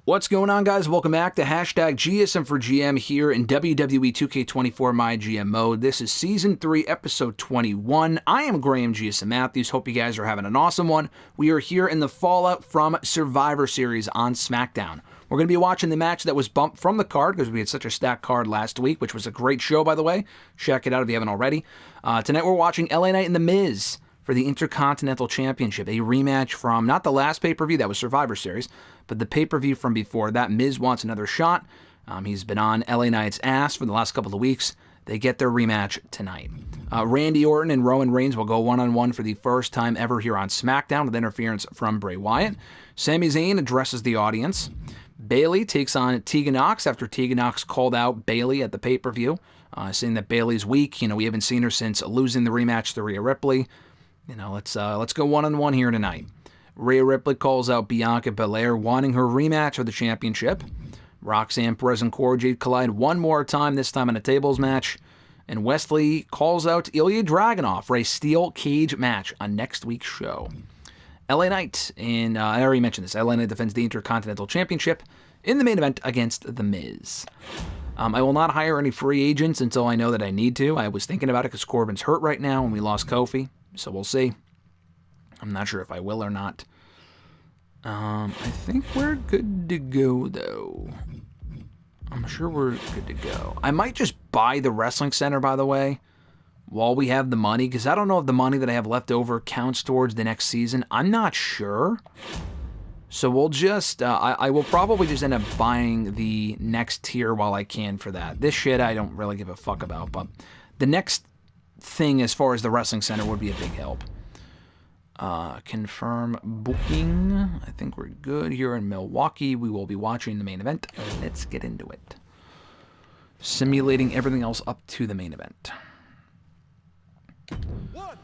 What's going on, guys? Welcome back to hashtag GSM for GM here in WWE 2K24 MyGM Mode. This is Season 3, Episode 21. I am Graham GSM Matthews. Hope you guys are having an awesome one. We are here in the fallout from Survivor Series on SmackDown. We're going to be watching the match that was bumped from the card because we had such a stacked card last week, which was a great show, by the way. Check it out if you haven't already. Tonight we're watching Knight and The Miz for the Intercontinental Championship, a rematch from not the last pay-per-view, that was Survivor Series, but the pay-per-view from before that. Miz wants another shot. He's been on LA Knight's ass for the last couple of weeks. They get their rematch tonight. Randy Orton and Roman Reigns will go one-on-one for the first time ever here on SmackDown with interference from Bray Wyatt. Sami Zayn addresses the audience. Bayley takes on Tegan Nox after Tegan Nox called out Bayley at the pay-per-view, saying that Bayley's weak. We haven't seen her since losing the rematch to Rhea Ripley. Let's go one-on-one here tonight. Rhea Ripley calls out Bianca Belair, wanting her rematch of the championship. Roxanne Perez and Cora Jade collide one more time, this time in a tables match. And Wesley calls out Ilya Dragunov for a steel cage match on next week's show. LA Knight, and I already mentioned this, LA Knight defends the Intercontinental Championship in the main event against The Miz. I will not hire any free agents until I know that I need to. I was thinking about it because Corbin's hurt right now and we lost Kofi, so we'll see. I'm not sure if I will or not. I think we're good to go, though. I'm sure we're good to go. I might just buy the Wrestling Center, by the way, while we have the money, because I don't know if the money that I have left over counts towards the next season. I'm not sure. So we'll just, I will probably just end up buying the next tier while I can for that. This shit I don't really give a fuck about, but the next thing as far as the Wrestling Center would be a big help. Confirm booking. I think we're good here in Milwaukee. We will be watching the main event. Let's get into it. Simulating everything else up to the main event. 1,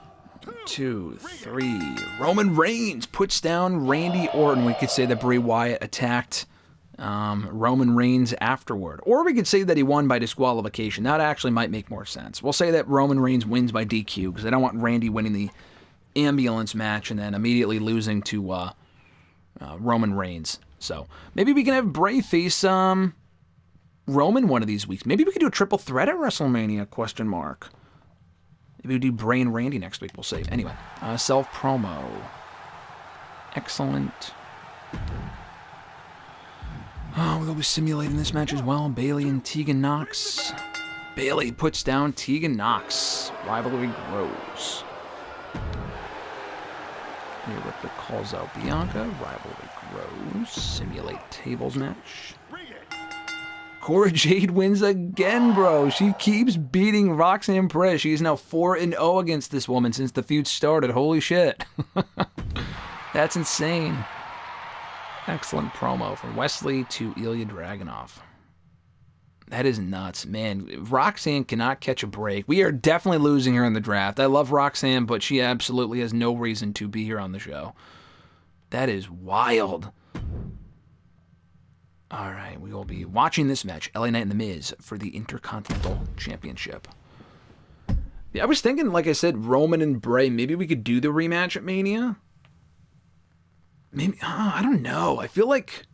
2, 3. Roman Reigns puts down Randy Orton. We could say that Bray Wyatt attacked Roman Reigns afterward. Or we could say that he won by disqualification. That actually might make more sense. We'll say that Roman Reigns wins by DQ because I don't want Randy winning the ambulance match and then immediately losing to Roman Reigns. So maybe we can have Bray face Roman one of these weeks. Maybe we could do a triple threat at WrestleMania, question mark. Maybe we do Bray and Randy next week, we'll see. Anyway, self-promo. Excellent. Oh, we'll be simulating this match as well. Bayley and Tegan Nox. Bayley puts down Tegan Nox. Rivalry grows. Rhea Ripley calls out Bianca. Rivalry grows. Simulate tables match. Cora Jade wins again, bro. She keeps beating Roxanne Perez. She is now 4-0 against this woman since the feud started. Holy shit. That's insane. Excellent promo from Wesley to Ilya Dragunov. That is nuts, man. Roxanne cannot catch a break. We are definitely losing her in the draft. I love Roxanne, but she absolutely has no reason to be here on the show. That is wild. All right, we will be watching this match, LA Knight and The Miz, for the Intercontinental Championship. Yeah, I was thinking, like I said, Roman and Bray, maybe we could do the rematch at Mania. Maybe, I don't know. I feel like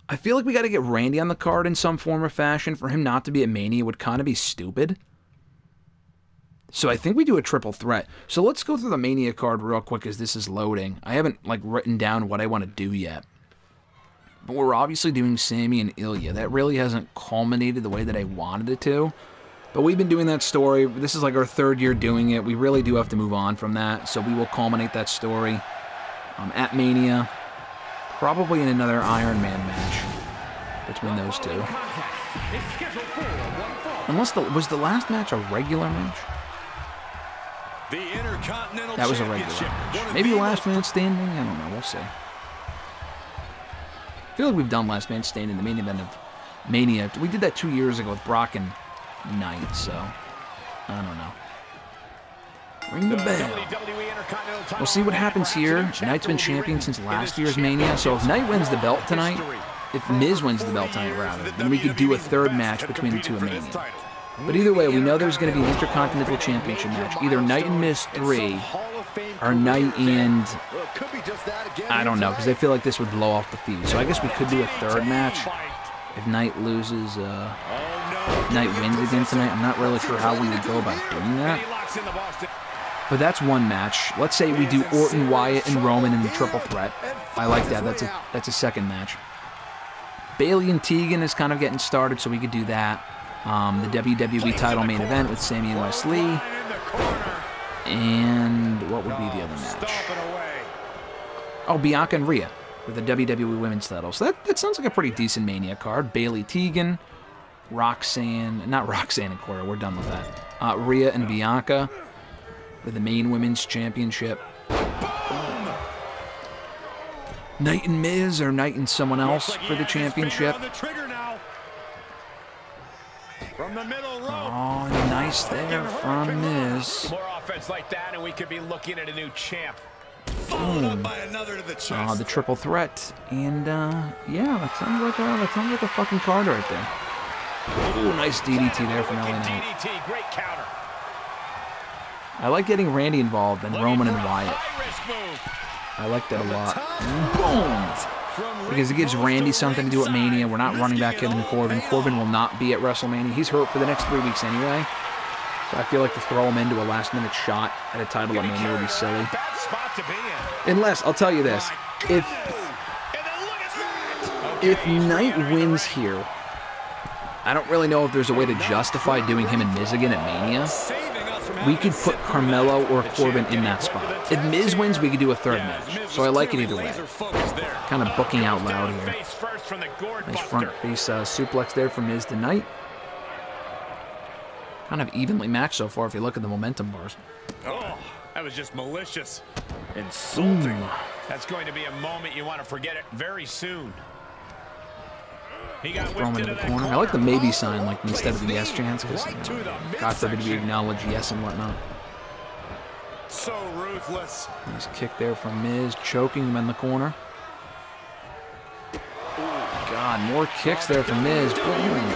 we got to get Randy on the card in some form or fashion. For him not to be at Mania would kind of be stupid. So I think we do a triple threat. So let's go through the Mania card real quick as this is loading. I haven't written down what I want to do yet. But we're obviously doing Sami and Ilya. That really hasn't culminated the way that I wanted it to. But we've been doing that story. This is like our third year doing it. We really do have to move on from that. So we will culminate that story at Mania. Probably in another Iron Man match between those two. Unless was the last match a regular match? That was a regular match. Maybe Last Man Standing? I don't know. We'll see. I feel like we've done Last Man Standing, the main event of Mania. We did that 2 years ago with Brock and Knight, so I don't know. Ring the bell. We'll see what happens here. Knight's been champion since last year's Mania, so if Knight wins the belt tonight, if Miz wins the belt tonight, rather, then we could do a third match between the two of Mania. But either way, we know there's going to be an Intercontinental Championship match. Either Knight and Miz 3 or Knight and... I don't know, because I feel like this would blow off the feud. So I guess we could do a third match if Knight loses... Knight wins again tonight. I'm not really sure how we would go about doing that. But that's one match. Let's say we do Orton, Wyatt, and Roman in the triple threat. I like that. That's a second match. Bayley and Tegan is kind of getting started, so we could do that. The WWE title main event with Sami and Wesley. And what would be the other match? Oh, Bianca and Rhea with the WWE Women's title. So that sounds like a pretty decent Mania card. Bayley, Tegan, Roxanne, not Roxanne and Cora, we're done with that. Rhea and Bianca with the main Women's Championship. Knight and Miz or Knight and someone else for the championship. Oh, nice there from Miz. More offense like that, and we could be looking at a new champ. Boom. Oh, the triple threat, and yeah, that sounds like a fucking card right there. Oh, nice DDT there from LA Knight. Great counter. I like getting Randy involved and Roman and Wyatt. I like that a lot. Boom! Because it gives Randy something to do at Mania. We're not running back Kevin and Corbin. Corbin will not be at WrestleMania. He's hurt for the next 3 weeks anyway. So I feel like to throw him into a last-minute shot at a title at Mania would be silly. Unless, I'll tell you this, if Knight wins here, I don't really know if there's a way to justify doing him and Miz again at Mania. We could put Carmelo or Corbin in that spot. If Miz wins, we could do a third match. So I like it either way. Kind of booking out loud here. Nice front face suplex there from Miz tonight. Kind of evenly matched so far if you look at the momentum bars. Oh, that was just malicious. Insulting. That's going to be a moment you want to forget it very soon. He got throw him into the corner. I like the maybe sign, like instead of the yes chance, because God forbid we acknowledge yes and whatnot. So ruthless. Nice kick there from Miz, choking him in the corner. God, more kicks there from Miz. Boom, boom,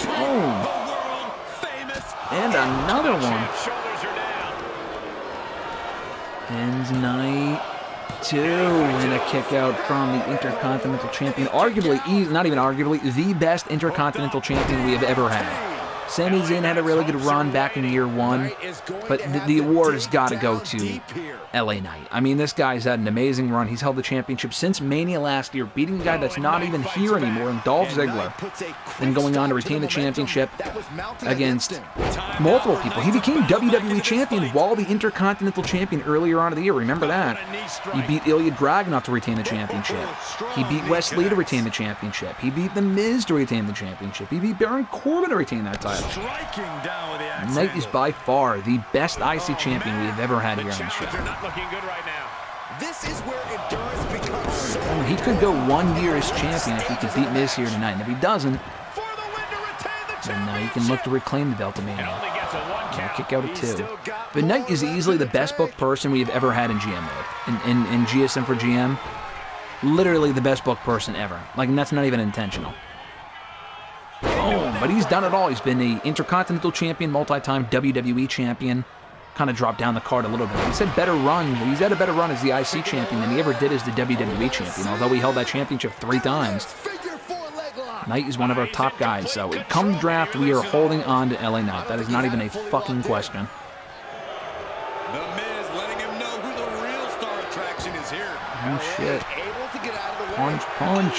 boom. And another one. Ends Knight 2 and a kick out from the Intercontinental Champion. Arguably, not even arguably, the best Intercontinental Champion we have ever had. Sami Zayn had a really good run back in year 1, but the award has got to go to LA Knight. I mean, this guy's had an amazing run. He's held the championship since Mania last year, beating a guy that's not even here anymore, and Dolph Ziggler, then going on to retain the championship against multiple people. He became WWE Champion while the Intercontinental Champion earlier on in the year. Remember that? He beat Ilya Dragunov to retain the championship. He beat Wesley to retain the championship. He beat The Miz to retain the championship. He beat Baron Corbin to retain that title. Knight is by far the best IC champion we have ever had here on the show. This is where endurance becomes so he could go 1 year as champion if he could beat Miz here tonight. And if he doesn't, then he can look to reclaim the belt of Mania. Kick out at 2. But Knight is easily the best booked person we have ever had in GM mode. In GSM for GM, literally the best booked person ever. Like, and that's not even intentional. But he's done it all. He's been the Intercontinental Champion, multi-time WWE Champion. Kind of dropped down the card a little bit. He's had better run. He's had a better run as the IC Champion than he ever did as the WWE Champion, although he held that championship 3 times. Knight is one of our top guys, so come draft, we are holding on to LA Knight. That is not even a fucking question. The Miz letting him know who the real star attraction is here. Oh shit. Punch, punch.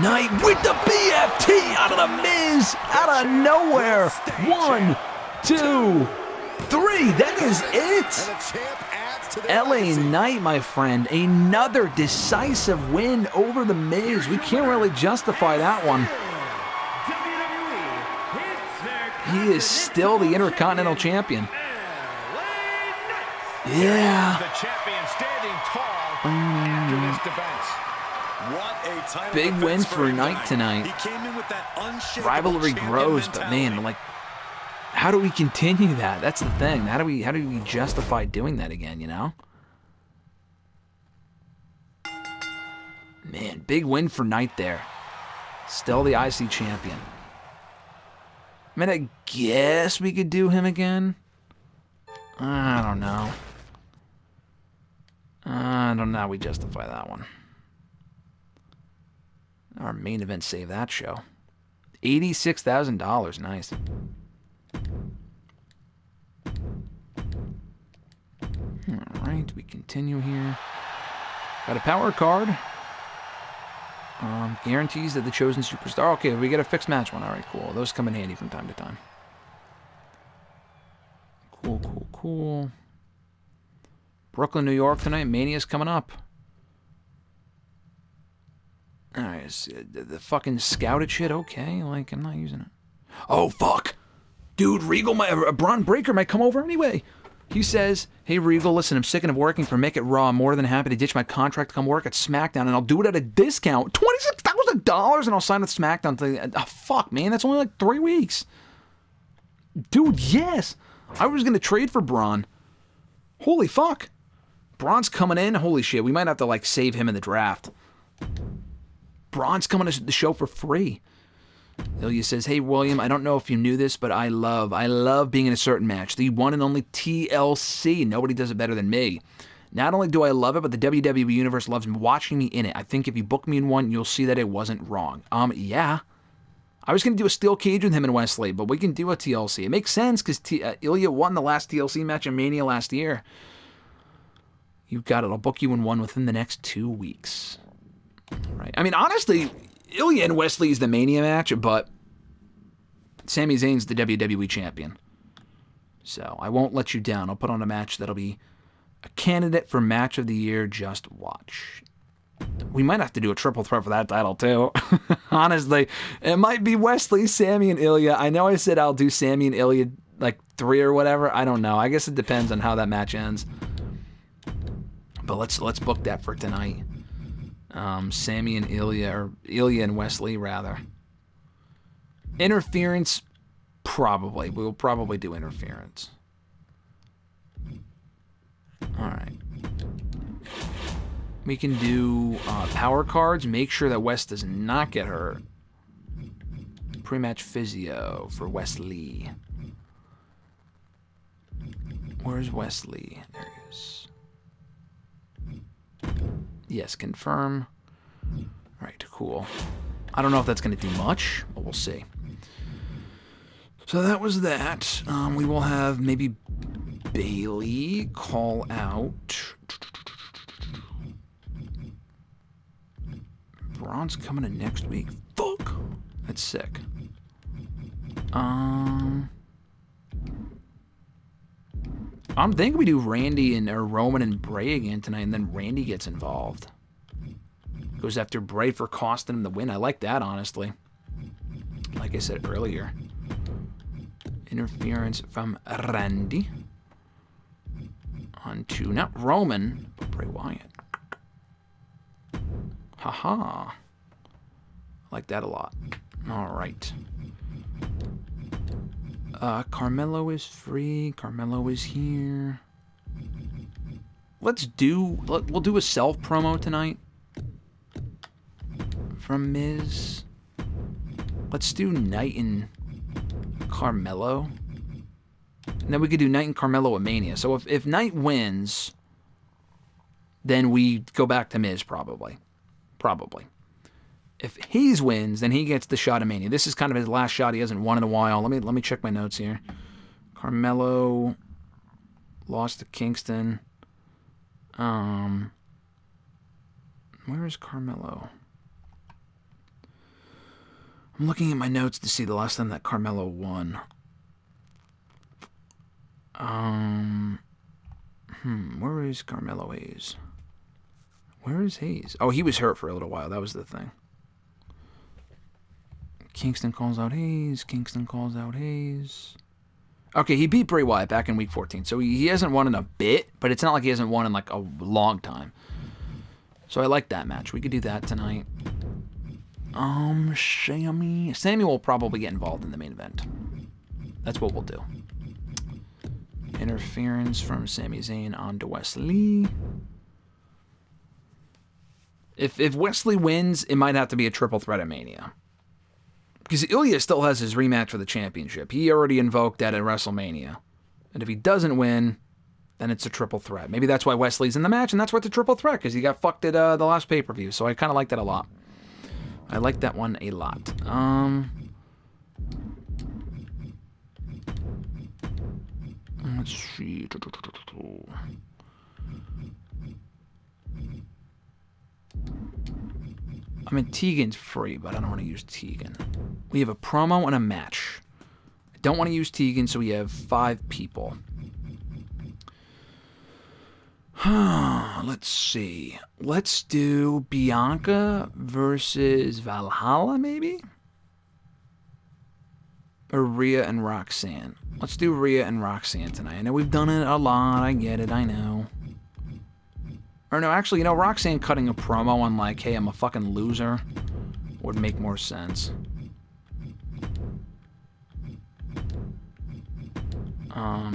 Knight with the BFT out of the Miz, out of nowhere. 1, 2, 3. That is it. LA Knight, my friend, another decisive win over the Miz. We can't really justify that one. He is still the Intercontinental Champion. Yeah. The champion standing tall after this defense. Big win for Knight tonight. Rivalry grows, but man, like, how do we continue that? That's the thing. How do we justify doing that again, you know? Man, big win for Knight there. Still the IC champion. I mean, I guess we could do him again. I don't know. I don't know how we justify that one. Our main event saved that show. $86,000. Nice. Alright, we continue here. Got a power card. Guarantees that the chosen superstar. Okay, we get a fixed match one. Alright, cool. Those come in handy from time to time. Cool, cool, cool. Brooklyn, New York tonight. Mania's coming up. Alright, the fucking scouted shit. Okay, like, I'm not using it. Oh, fuck! Dude, Regal, Braun Breaker might come over anyway. He says, hey, Regal, listen, I'm sick of working for Make It Raw. I'm more than happy to ditch my contract to come work at SmackDown, and I'll do it at a discount. $26,000, and I'll sign with SmackDown. Oh, fuck, man, that's only like 3 weeks. Dude, yes. I was going to trade for Braun. Holy fuck. Braun's coming in. Holy shit, we might have to, like, save him in the draft. Braun's coming to the show for free. Ilya says, hey, William, I don't know if you knew this, but I love being in a certain match. The one and only TLC. Nobody does it better than me. Not only do I love it, but the WWE Universe loves watching me in it. I think if you book me in one, you'll see that it wasn't wrong. Yeah. I was going to do a steel cage with him and Wesley, but we can do a TLC. It makes sense because Ilya won the last TLC match in Mania last year. You got it. I'll book you in one within the next 2 weeks. Right. I mean, honestly, Ilya and Wesley is the Mania match, but Sami Zayn's the WWE champion. So I won't let you down. I'll put on a match that'll be a candidate for match of the year. Just watch. We might have to do a triple threat for that title, too. Honestly, it might be Wesley, Sami, and Ilya. I know I said I'll do Sami and Ilya like 3 or whatever. I don't know. I guess it depends on how that match ends. But let's book that for tonight. Sami and Ilya, or Ilya and Wesley, rather. Interference, probably. We'll probably do interference. Alright. We can do power cards. Make sure that Wes does not get hurt. Pre-match physio for Wesley. Where's Wesley? There he is. Yes, confirm. Alright, cool. I don't know if that's going to do much, but we'll see. So that was that. We will have maybe Bailey call out. Braun's coming in next week. Fuck! That's sick. I'm thinking we do Randy or Roman and Bray again tonight, and then Randy gets involved. Goes after Bray for costing him the win. I like that, honestly. Like I said earlier. Interference from Randy. On to, not Roman, but Bray Wyatt. Haha. I like that a lot. Alright. Carmelo is free. Carmelo is here. We'll do a self promo tonight. From Miz. Let's do Knight and Carmelo. And then we could do Knight and Carmelo at Mania. So if Knight wins, then we go back to Miz probably. Probably. If Hayes wins, then he gets the shot at Mania. This is kind of his last shot. He hasn't won in a while. Let me check my notes here. Carmelo lost to Kingston. Where is Carmelo? I'm looking at my notes to see the last time that Carmelo won. Where is Carmelo Hayes? Where is Hayes? Oh, he was hurt for a little while. That was the thing. Kingston calls out Hayes. Kingston calls out Hayes. Okay, he beat Bray Wyatt back in week 14. So he hasn't won in a bit, but it's not like he hasn't won in like a long time. So I like that match. We could do that tonight. Sami will probably get involved in the main event. That's what we'll do. Interference from Sami Zayn onto Wesley. If Wesley wins, it might have to be a triple threat at Mania. Because Ilya still has his rematch for the championship. He already invoked that at WrestleMania. And if he doesn't win, then it's a triple threat. Maybe that's why Wesley's in the match, and that's why it's a triple threat, because he got fucked at the last pay-per-view. So I kind of like that a lot. I like that one a lot. Let's see. I mean, Tegan's free, but I don't want to use Tegan. We have a promo and a match. I don't want to use Tegan, so we have 5 people. Let's see. Let's do Bianca versus Valhalla, maybe? Or Rhea and Roxanne. Let's do Rhea and Roxanne tonight. I know we've done it a lot. I get it. I know. Or no, actually, you know, Roxanne cutting a promo on like, hey, I'm a fucking loser would make more sense.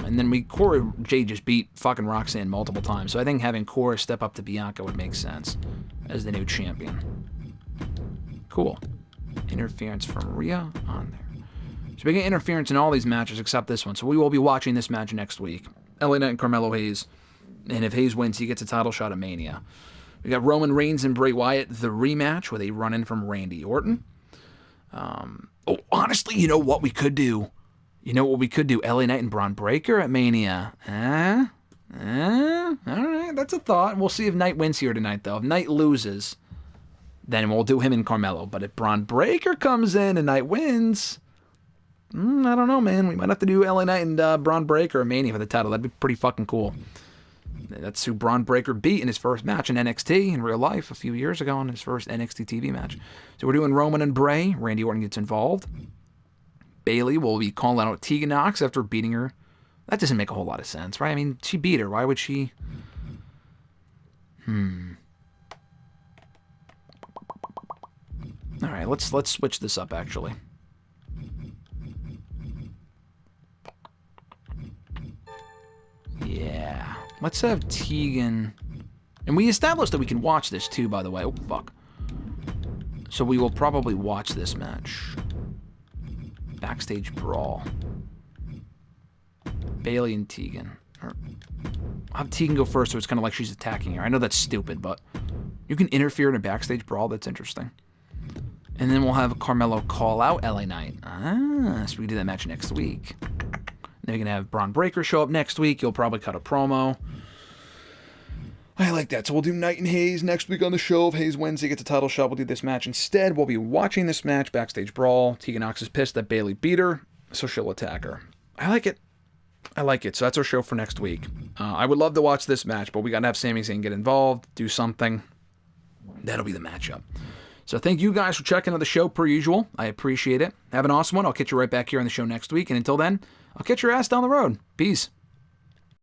And then Cora Jade just beat fucking Roxanne multiple times. So I think having Cora step up to Bianca would make sense as the new champion. Cool. Interference from Rhea on there. So we get interference in all these matches except this one. So we will be watching this match next week. LA Knight and Carmelo Hayes. And if Hayes wins, he gets a title shot at Mania. We got Roman Reigns and Bray Wyatt, the rematch, with a run-in from Randy Orton. Oh, honestly, you know what we could do? You know what we could do? LA Knight and Braun Breaker at Mania. All right, that's a thought. We'll see if Knight wins here tonight, though. If Knight loses, then we'll do him and Carmelo. But if Braun Breaker comes in and Knight wins, I don't know, man. We might have to do LA Knight and Braun Breaker at Mania for the title. That'd be pretty fucking cool. That's who Braun Breaker beat in his first match in NXT in real life a few years ago in his first NXT TV match. So we're doing Roman and Bray. Randy Orton gets involved. Bayley will be calling out Tegan Nox after beating her. That doesn't make a whole lot of sense, right? I mean, she beat her. Why would she? All right, let's switch this up, actually. Yeah. Let's have Tegan. And we established that we can watch this too, by the way. Oh, fuck. So we will probably watch this match. Backstage brawl. Bayley and Tegan. I'll have Tegan go first, so it's kind of like she's attacking her. I know that's stupid, but you can interfere in a backstage brawl. That's interesting. And then we'll have Carmelo call out LA Knight. So we do that match next week. Then we can have Braun Breaker show up next week. You'll probably cut a promo. I like that. So we'll do Knight and Hayes next week on the show. If Hayes wins, he gets a title shot. We'll do this match instead. We'll be watching this match, backstage brawl. Tegan Nox is pissed that Bayley beat her, so she'll attack her. I like it. I like it. So that's our show for next week. I would love to watch this match, but we got to have Sami Zayn get involved, do something. That'll be the matchup. So thank you guys for checking out the show per usual. I appreciate it. Have an awesome one. I'll catch you right back here on the show next week. And until then, I'll catch your ass down the road. Peace.